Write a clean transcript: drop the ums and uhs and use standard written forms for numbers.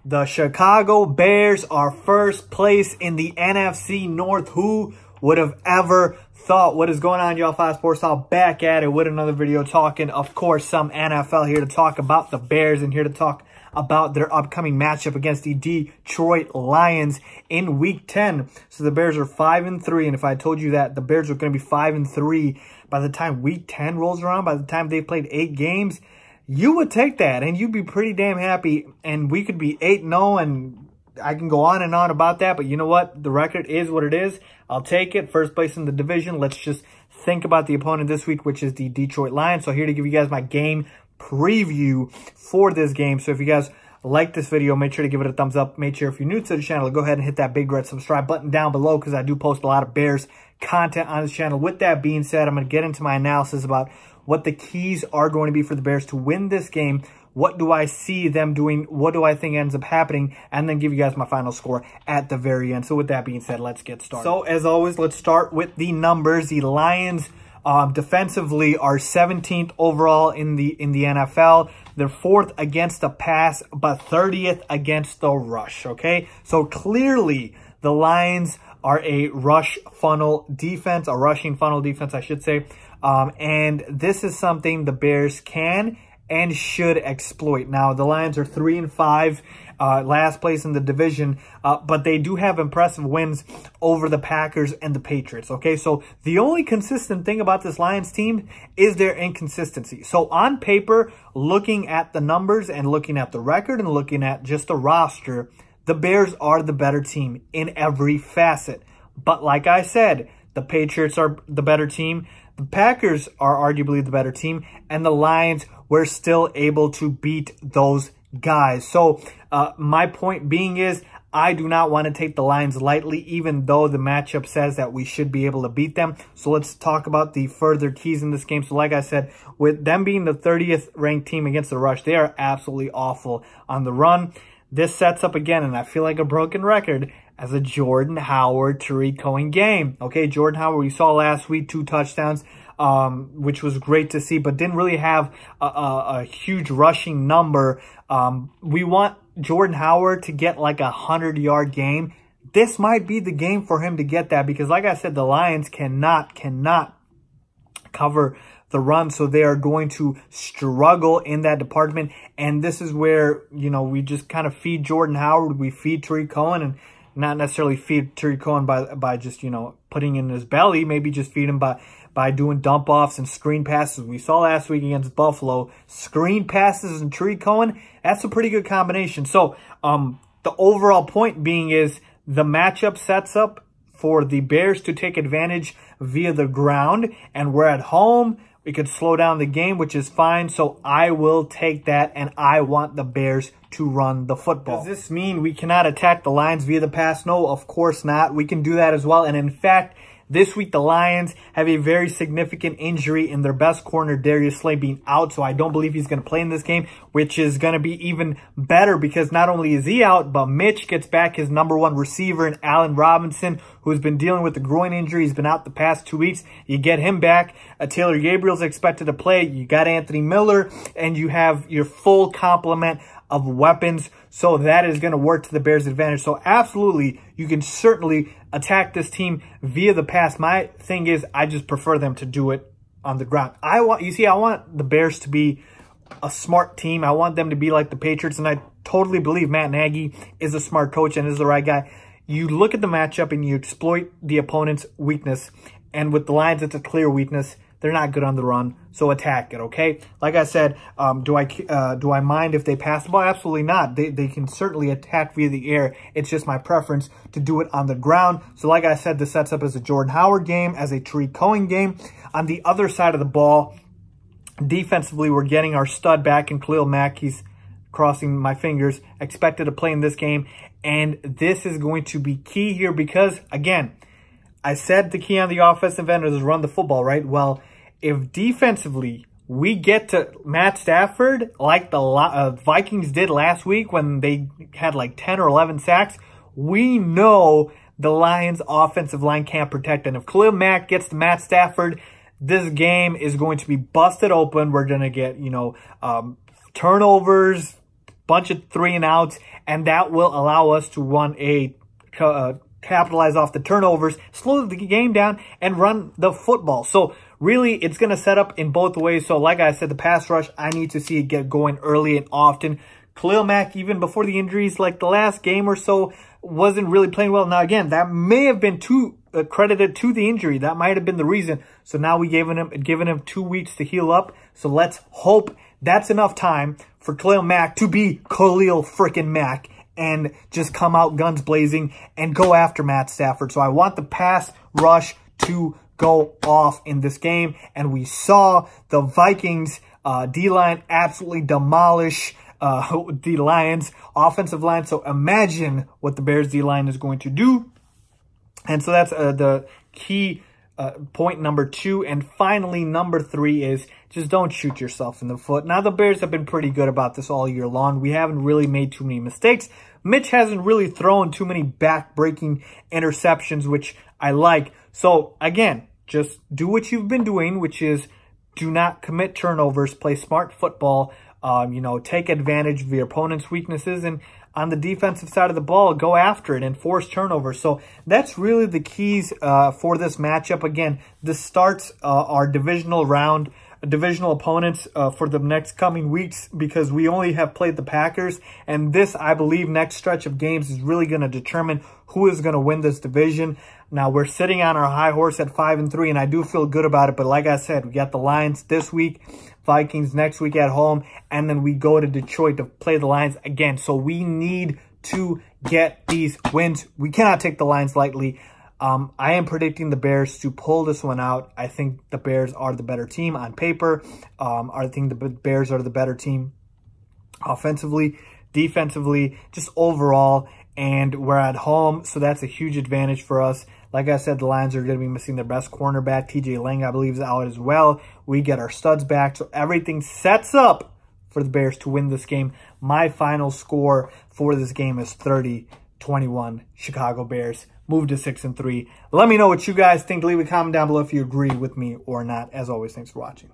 The Chicago Bears are first place in the NFC North. Who would have ever thought? What is going on, y'all? Five Sports Talk back at it with another video talking, of course, some NFL. Here to talk about the Bears and here to talk about their upcoming matchup against the Detroit Lions in Week 10. So the Bears are 5-3, and if I told you that the Bears are going to be 5-3 by the time Week 10 rolls around, by the time they've played 8 games, you would take that and you'd be pretty damn happy, and we could be 8-0, and I can go on and on about that, but you know what? The record is what it is. I'll take it. First place in the division. Let's just think about the opponent this week, which is the Detroit Lions. So here to give you guys my game preview for this game. So if you guys like this video, make sure to give it a thumbs up. Make sure if you're new to the channel, go ahead and hit that big red subscribe button down below, because I do post a lot of Bears content on this channel. With that being said, I'm going to get into my analysis about what the keys are going to be for the Bears to win this game. What do I see them doing? What do I think ends up happening? And then give you guys my final score at the very end. So with that being said, let's get started. So as always, let's start with the numbers. The Lions defensively are 17th overall in the NFL. They're 4th against the pass, but 30th against the rush, okay? So clearly the Lions are a rushing funnel defense, I should say. And this is something the Bears can and should exploit. Now, the Lions are 3-5, last place in the division, but they do have impressive wins over the Packers and the Patriots, okay? So the only consistent thing about this Lions team is their inconsistency. So on paper, looking at the numbers and looking at the record and looking at just the roster, the Bears are the better team in every facet. But like I said, the Patriots are the better team. The Packers are arguably the better team, and the Lions were still able to beat those guys. So my point being is, I do not want to take the Lions lightly, even though the matchup says that we should be able to beat them. So let's talk about the further keys in this game. So like I said, with them being the 30th ranked team against the rush, they are absolutely awful on the run. This sets up again, and I feel like a broken record, as a Jordan Howard, Tarik Cohen game. Okay, Jordan Howard, we saw last week, 2 touchdowns, which was great to see, but didn't really have a huge rushing number. We want Jordan Howard to get like a 100-yard game. This might be the game for him to get that, because like I said, the Lions cannot cover the run, so they are going to struggle in that department. And this is where, you know, we just kind of feed Jordan Howard, we feed Tarik Cohen, and not necessarily feed Tarik Cohen by just, you know, putting in his belly. Maybe just feed him by doing dump offs and screen passes. We saw last week against Buffalo, screen passes and Tarik Cohen. That's a pretty good combination. So the overall point being is the matchup sets up for the Bears to take advantage via the ground, and we're at home. We could slow down the game, which is fine. So I will take that, and I want the Bears to run the football. Does this mean we cannot attack the Lions via the pass? No, of course not. We can do that as well. And in fact, this week the Lions have a very significant injury in their best corner, Darius Slay, being out. So I don't believe he's going to play in this game, which is going to be even better, because not only is he out, but Mitch gets back his #1 receiver in Allen Robinson, who's been dealing with the groin injury. He's been out the past 2 weeks. You get him back. Taylor Gabriel's expected to play. You got Anthony Miller, and you have your full complement of weapons. So that is going to work to the Bears' advantage. So absolutely, you can certainly attack this team via the pass. My thing is, I just prefer them to do it on the ground. I want the Bears to be a smart team. I want them to be like the Patriots, and I totally believe Matt Nagy is a smart coach and is the right guy. You look at the matchup and you exploit the opponent's weakness, and with the Lions, it's a clear weakness. They're not good on the run, so attack it, okay? Like I said, do I mind if they pass the ball? Absolutely not. They can certainly attack via the air. It's just my preference to do it on the ground. So like I said, this sets up as a Jordan Howard game, as a Tarik Cohen game. On the other side of the ball, defensively, we're getting our stud back in Khalil Mack. He's crossing my fingers, expected to play in this game. And this is going to be key here because, again, I said the key on the offensive end is run the football, right? Well, if defensively we get to Matt Stafford like the Vikings did last week when they had like 10 or 11 sacks, we know the Lions' offensive line can't protect. And if Khalil Mack gets to Matt Stafford, this game is going to be busted open. We're going to get, turnovers, bunch of 3-and-outs, and that will allow us to capitalize off the turnovers, slow the game down, and run the football. So really, it's going to set up in both ways. So like I said, the pass rush, I need to see it get going early and often. Khalil Mack, even before the injuries, like the last game or so, wasn't really playing well. Now, again, that may have been credited to the injury. That might have been the reason. So now we given him 2 weeks to heal up. So let's hope that's enough time for Khalil Mack to be Khalil freaking Mack and just come out guns blazing and go after Matt Stafford. So I want the pass rush to go off in this game. And we saw the Vikings D-line absolutely demolish the Lions offensive line. So imagine what the Bears D-line is going to do. And so that's the key point number 2. And finally, number 3 is just don't shoot yourself in the foot. Now, the Bears have been pretty good about this all year long. We haven't really made too many mistakes. Mitch hasn't really thrown too many back-breaking interceptions, which I like. So, again, just do what you've been doing, which is do not commit turnovers, play smart football, take advantage of your opponent's weaknesses, and on the defensive side of the ball, go after it and force turnovers. So that's really the keys for this matchup. Again, this starts our divisional opponents for the next coming weeks, because we only have played the Packers. And this, I believe, next stretch of games is really going to determine who is going to win this division. Now, we're sitting on our high horse at 5-3, and I do feel good about it. But like I said, we got the Lions this week, Vikings next week at home, and then we go to Detroit to play the Lions again. So we need to get these wins. We cannot take the Lions lightly. I am predicting the Bears to pull this one out. I think the Bears are the better team on paper. I think the Bears are the better team offensively, defensively, just overall. And we're at home, so that's a huge advantage for us. Like I said, the Lions are going to be missing their best cornerback. TJ Lang, I believe, is out as well. We get our studs back, so everything sets up for the Bears to win this game. My final score for this game is 30-21 Chicago Bears. Move to 6-3. Let me know what you guys think. Leave a comment down below if you agree with me or not. As always, thanks for watching.